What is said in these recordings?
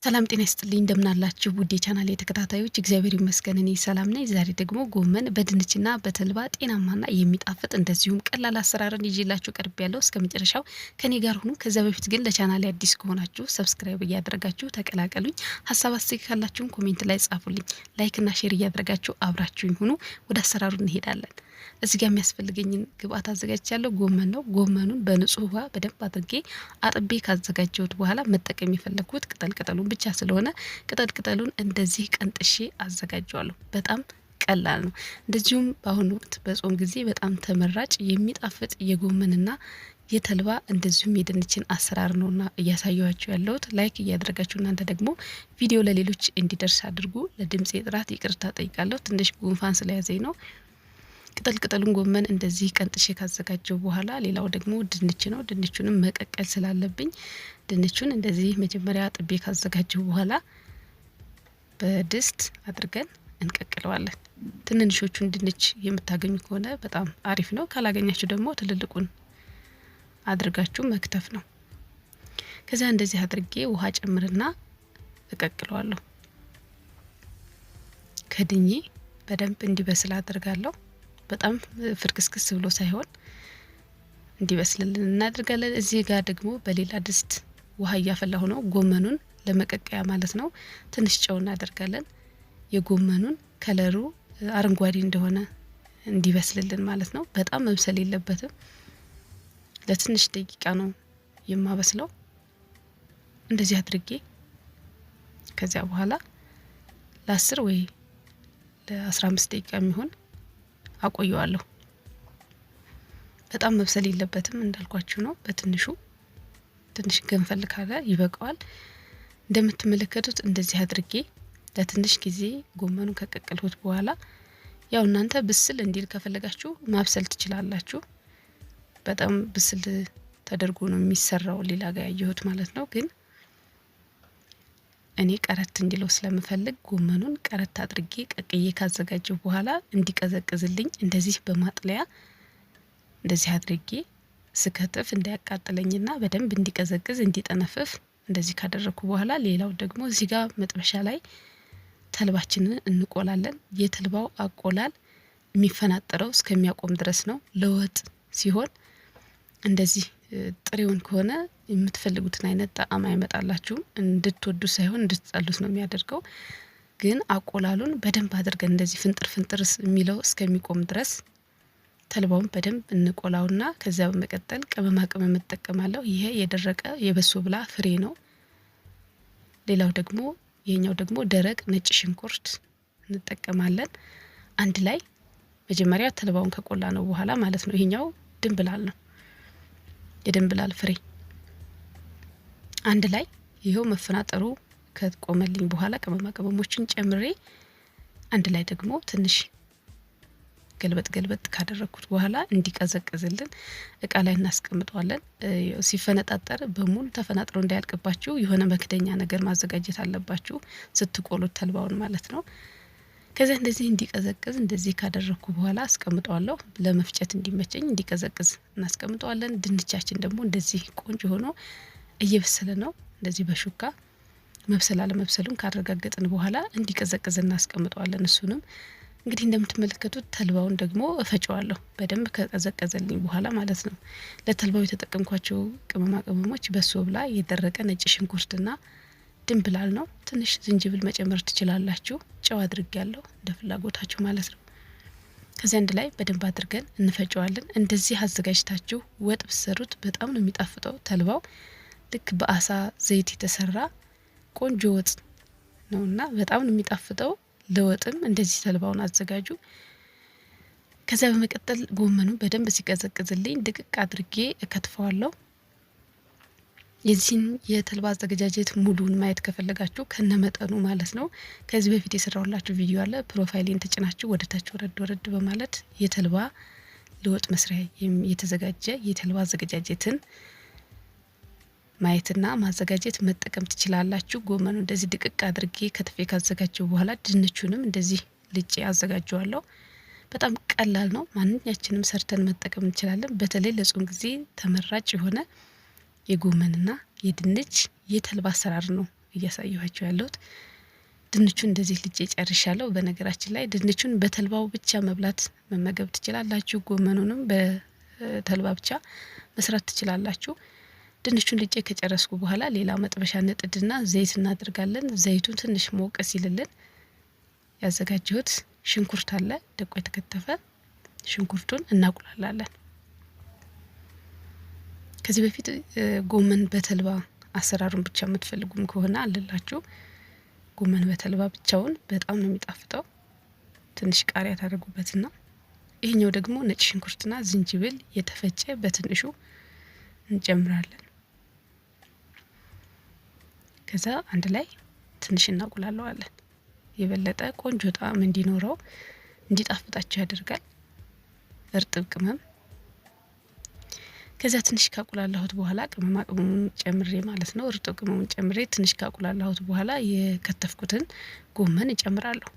ሰላም ጤና ይስጥልኝ እንደምናላችሁ ውድ የቻናሌ ተከታታዮች እግዚአብሔር ይመስገን እኔ ሰላም ነኝ። ዛሬ ደግሞ ጎመን በድንችና በተልባ ጤናማና የሚጣፍጥ እንደዚሁም ቀላል አሰራርን ይዤላችሁ ቀርቤያለሁ። እስከመጨረሻው ከኔ ጋር ሁኑ። ከዛ በፊት ግን ለቻናሌ አዲስ ከሆናችሁ ሰብስክራይብ እያደረጋችሁ ተቀላቀሉኝ። ሀሳብ አስተያየት ካላችሁም ኮሜንት ላይ ጻፉልኝ። ላይክ እና ሼር እያደረጋችሁ አብራችሁኝ ሁኑ። ወደ አሰራሩ እንሄዳለን። እዚህ ጋር የሚያስፈልገኝን ግብአት አዘጋጅቻለሁ። ጎመን ነው። ጎመኑን በንጹህ ውሃ በደንብ አድርጌ አጥቤ ካዘጋጀሁት በኋላ መጠቀም የፈለኩት ቅጠሉን ብቻ ስለሆነ ቅጠሉን እንደዚህ ቀንጥሼ አዘጋጀዋለሁ። በጣም ቀላል ነው። እንደዚሁም በአሁኑ ወቅት በጾም ጊዜ በጣም ተመራጭ የሚጣፍጥ የጎመንና የተልባ እንደዚሁም የድንችን አሰራር ነውና እያሳየኋችሁ ያለሁት። ላይክ እያደረጋችሁ እናንተ ደግሞ ቪዲዮ ለሌሎች እንዲደርስ አድርጉ። ለድምጼ ጥራት ይቅርታ ጠይቃለሁ። ትንሽ ጉንፋን ስለያዘኝ ነው። ቅጠሉን ጎመን እንደዚህ ቀንጥሼ ካዘጋጀው በኋላ ሌላው ደግሞ ድንች ነው። ድንቹንም መቀቀል ስላለብኝ ድንቹን እንደዚህ መጀመሪያ አጥቤ ካዘጋጀው በኋላ በድስት አድርገን እንቀቅለዋለን። ትንንሾቹን ድንች የምታገኙ ከሆነ በጣም አሪፍ ነው። ካላገኛችሁ ደግሞ ትልልቁን አድርጋችሁ መክተፍ ነው። ከዛ እንደዚህ አድርጌ ውሃ ጨምርና እቀቅለዋለሁ። ከድኜ በደንብ እንዲበስል አድርጋለሁ። በጣም ፍርክስክስ ብሎ ሳይሆን እንዲበስልልን እናደርጋለን። እዚህ ጋር ደግሞ በሌላ ድስት ውሃ እያፈላሁ ነው፣ ጎመኑን ለመቀቀያ ማለት ነው። ትንሽ ጨው እናደርጋለን። የጎመኑን ከለሩ አረንጓዴ እንደሆነ እንዲበስልልን ማለት ነው። በጣም መብሰል የለበትም። ለትንሽ ደቂቃ ነው የማበስለው እንደዚህ አድርጌ። ከዚያ በኋላ ለ10 ወይ ለ15 ደቂቃ የሚሆን አቆየዋለሁ። በጣም መብሰል የለበትም እንዳልኳችሁ ነው። በትንሹ ትንሽ ገንፈል ካለ ይበቃዋል። እንደምትመለከቱት እንደዚህ አድርጌ ለትንሽ ጊዜ ጎመኑን ከቀቀልሁት በኋላ ያው እናንተ ብስል እንዲል ከፈለጋችሁ ማብሰል ትችላላችሁ። በጣም ብስል ተደርጎ ነው የሚሰራው ሌላ ጋር ያየሁት ማለት ነው። ግን እኔ ቀረት እንዲለው ስለምፈልግ ጎመኑን ቀረት አድርጌ ቀቅዬ ካዘጋጀው በኋላ እንዲቀዘቅዝልኝ እንደዚህ በማጥለያ እንደዚህ አድርጌ ስከትፍ እንዳያቃጥለኝና በደንብ እንዲቀዘቅዝ እንዲጠነፍፍ እንደዚህ ካደረኩ በኋላ ሌላው ደግሞ እዚህ ጋር መጥበሻ ላይ ተልባችንን እንቆላለን። የተልባው አቆላል የሚፈናጠረው እስከሚያቆም ድረስ ነው። ለወጥ ሲሆን እንደዚህ ጥሬውን ከሆነ የምትፈልጉትን አይነት ጣዕም አይመጣላችሁም። እንድትወዱ ሳይሆን እንድትጠሉት ነው የሚያደርገው። ግን አቆላሉን በደንብ አድርገን እንደዚህ ፍንጥር የሚለው እስከሚቆም ድረስ ተልባውን በደንብ እንቆላውና ከዚያ በመቀጠል ቅመማ ቅመም እጠቀማለሁ። ይሄ የደረቀ የበሶ ብላ ፍሬ ነው። ሌላው ደግሞ ይሄኛው ደግሞ ደረቅ ነጭ ሽንኩርት እንጠቀማለን። አንድ ላይ መጀመሪያ ተልባውን ከቆላ ነው በኋላ ማለት ነው። ይሄኛው ድንብላል ነው፣ የድንብላል ፍሬ አንድ ላይ ይሄው መፈናጠሩ ከቆመልኝ በኋላ ቅመማ ቅመሞችን ጨምሬ አንድ ላይ ደግሞ ትንሽ ገልበጥ ካደረኩት በኋላ እንዲቀዘቅዝልን እቃ ላይ እናስቀምጠዋለን። ሲፈነጣጠር በሙሉ ተፈናጥሮ እንዳያልቅባችሁ የሆነ መክደኛ ነገር ማዘጋጀት አለባችሁ ስትቆሉት ተልባውን ማለት ነው። ከዛ እንደዚህ እንዲቀዘቅዝ እንደዚህ ካደረኩ በኋላ አስቀምጠዋለሁ። ለመፍጨት እንዲመቸኝ እንዲቀዘቅዝ እናስቀምጠዋለን። ድንቻችን ደግሞ እንደዚህ ቆንጆ ሆኖ እየበሰለ ነው። እንደዚህ በሹካ መብሰል አለመብሰሉን ካረጋገጥን በኋላ እንዲቀዘቅዝ እናስቀምጠዋለን። እሱንም እንግዲህ እንደምትመለከቱት ተልባውን ደግሞ እፈጨዋለሁ በደንብ ከቀዘቀዘልኝ በኋላ ማለት ነው። ለተልባው የተጠቀምኳቸው ቅመማ ቅመሞች በሶ ብላ የደረቀ ነጭ ሽንኩርትና ድንብላል ነው። ትንሽ ዝንጅብል መጨመር ትችላላችሁ። ጨው አድርጌያለሁ እንደ ፍላጎታችሁ ማለት ነው። ከዚህ አንድ ላይ በደንብ አድርገን እንፈጨዋለን። እንደዚህ አዘጋጅታችሁ ወጥ ብሰሩት በጣም ነው የሚጣፍጠው። ተልባው ልክ በአሳ ዘይት የተሰራ ቆንጆ ወጥ ነውና በጣም ነው የሚጣፍጠው። ለወጥም እንደዚህ ተልባውን አዘጋጁ። ከዛ በመቀጠል ጎመኑ በደንብ ሲቀዘቅዝልኝ ድቅቅ አድርጌ እከትፈዋለሁ። የዚህን የተልባ አዘገጃጀት ሙሉን ማየት ከፈለጋችሁ ከነመጠኑ ማለት ነው ከዚህ በፊት የሰራሁላችሁ ቪዲዮ አለ። ፕሮፋይሌን ተጭናችሁ ወደታች ወረድ በማለት የተልባ ለወጥ መስሪያ የተዘጋጀ የተልባ አዘገጃጀትን ማየትና ማዘጋጀት መጠቀም ትችላላችሁ። ጎመኑ እንደዚህ ድቅቅ አድርጌ ከትፌ ካዘጋጀው በኋላ ድንቹንም እንደዚህ ልጬ አዘጋጀዋለሁ። በጣም ቀላል ነው። ማንኛችንም ሰርተን መጠቀም እንችላለን። በተለይ ለጾም ጊዜ ተመራጭ የሆነ የጎመንና የድንች የተልባ አሰራር ነው እያሳየኋችሁ ያለሁት። ድንቹን እንደዚህ ልጬ ጨርሻለሁ። በነገራችን ላይ ድንቹን በተልባው ብቻ መብላት መመገብ ትችላላችሁ። ጎመኑንም በተልባ ብቻ መስራት ትችላላችሁ። ድንቹን ልጬ ከጨረስኩ በኋላ ሌላ መጥበሻ ነጥድና ዘይት እናደርጋለን። ዘይቱን ትንሽ ሞቅ ሲልልን ያዘጋጀሁት ሽንኩርት አለ፣ ደቆ የተከተፈ ሽንኩርቱን እናቁላላለን። ከዚህ በፊት ጎመን በተልባ አሰራሩን ብቻ የምትፈልጉም ከሆነ አለላችሁ። ጎመን በተልባ ብቻውን በጣም ነው የሚጣፍጠው። ትንሽ ቃሪያ ታደርጉበትና ይሄኛው ደግሞ ነጭ ሽንኩርትና ዝንጅብል የተፈጨ በትንሹ እንጨምራለን። ከዛ አንድ ላይ ትንሽ እናቁላለዋለን። የበለጠ ቆንጆ ጣዕም እንዲኖረው እንዲጣፍጣቸው ያደርጋል። እርጥብ ቅመም ከዛ ትንሽ ካቁላላሁት በኋላ ቅመማ ቅመሙን ጨምሬ ማለት ነው። እርጥብ ቅመሙን ጨምሬ ትንሽ ካቁላላሁት በኋላ የከተፍኩትን ጎመን እጨምራለሁ።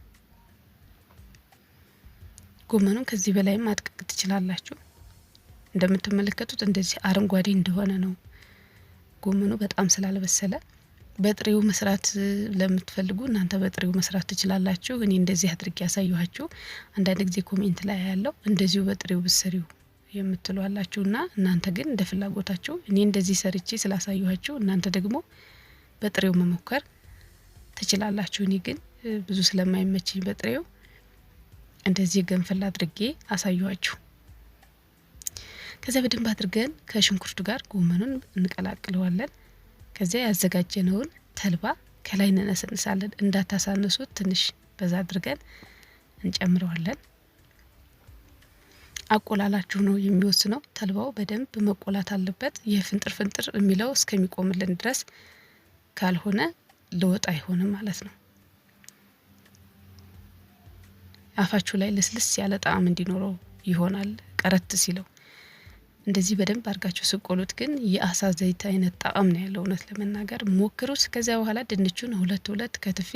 ጎመኑን ከዚህ በላይም ማድቀቅ ትችላላችሁ። እንደምትመለከቱት እንደዚህ አረንጓዴ እንደሆነ ነው። ጎመኑ በጣም ስላልበሰለ በጥሬው መስራት ለምትፈልጉ እናንተ በጥሬው መስራት ትችላላችሁ። እኔ እንደዚህ አድርጌ ያሳየኋችሁ። አንዳንድ ጊዜ ኮሜንት ላይ ያለው እንደዚሁ በጥሬው ብሰሪው የምትሉ አላችሁና እናንተ ግን እንደ ፍላጎታችሁ፣ እኔ እንደዚህ ሰርቼ ስላሳየኋችሁ እናንተ ደግሞ በጥሬው መሞከር ትችላላችሁ። እኔ ግን ብዙ ስለማይመችኝ በጥሬው እንደዚህ ገንፈል አድርጌ አሳየኋችሁ። ከዚያ በደንብ አድርገን ከሽንኩርቱ ጋር ጎመኑን እንቀላቅለዋለን። ከዚያ ያዘጋጀነውን ተልባ ከላይ እንነሰንሳለን። እንዳታሳነሱት፣ ትንሽ በዛ አድርገን እንጨምረዋለን። አቆላላችሁ ነው የሚወስነው። ተልባው በደንብ መቆላት አለበት። የፍንጥር ፍንጥር የሚለው እስከሚቆምልን ድረስ፣ ካልሆነ ለወጥ አይሆንም ማለት ነው። አፋችሁ ላይ ልስልስ ያለ ጣዕም እንዲኖረው ይሆናል ቀረት ሲለው። እንደዚህ በደንብ አድርጋችሁ ስቆሉት ግን የአሳ ዘይት አይነት ጣዕም ነው ያለው። እውነት ለመናገር ሞክሩት። ከዚያ በኋላ ድንቹን ሁለት ከትፌ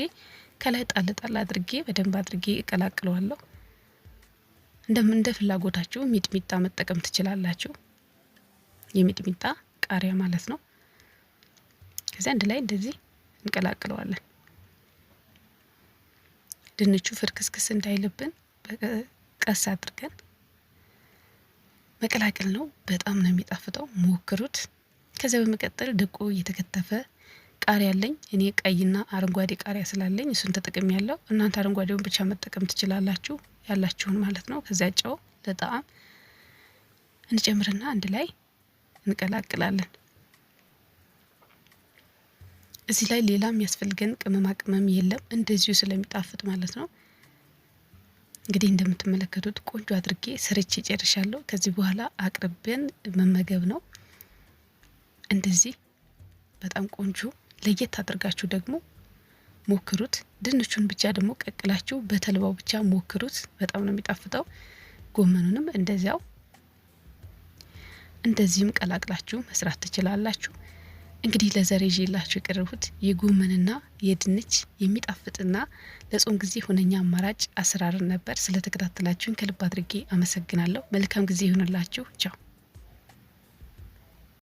ከላይ ጣል ጣል አድርጌ በደንብ አድርጌ እቀላቅለዋለሁ። እንደ ፍላጎታችሁ ሚጥሚጣ መጠቀም ትችላላችሁ። የሚጥሚጣ ቃሪያ ማለት ነው። ከዚያ አንድ ላይ እንደዚህ እንቀላቅለዋለን። ድንቹ ፍርክስክስ እንዳይልብን ቀስ አድርገን መቀላቀል ነው። በጣም ነው የሚጣፍጠው። ሞክሩት። ከዚያ በመቀጠል ደቆ የተከተፈ ቃሪያ አለኝ እኔ ቀይና አረንጓዴ ቃሪያ ስላለኝ እሱን ተጠቅሜ ያለው። እናንተ አረንጓዴውን ብቻ መጠቀም ትችላላችሁ፣ ያላችሁን ማለት ነው። ከዚያ ጨው ለጣዕም እንጨምርና አንድ ላይ እንቀላቅላለን። እዚህ ላይ ሌላ የሚያስፈልገን ቅመማ ቅመም የለም፣ እንደዚሁ ስለሚጣፍጥ ማለት ነው። እንግዲህ እንደምትመለከቱት ቆንጆ አድርጌ ሰርቼ ጨርሻለሁ። ከዚህ በኋላ አቅርበን መመገብ ነው። እንደዚህ በጣም ቆንጆ ለየት አድርጋችሁ ደግሞ ሞክሩት። ድንቹን ብቻ ደግሞ ቀቅላችሁ በተልባው ብቻ ሞክሩት። በጣም ነው የሚጣፍጠው። ጎመኑንም እንደዚያው እንደዚህም ቀላቅላችሁ መስራት ትችላላችሁ። እንግዲህ ለዛሬ ይዤላችሁ የቀረቡት የጎመንና የድንች የሚጣፍጥና ለጾም ጊዜ ሁነኛ አማራጭ አሰራር ነበር። ስለተከታተላችሁን ከልብ አድርጌ አመሰግናለሁ። መልካም ጊዜ ይሁንላችሁ። ቻው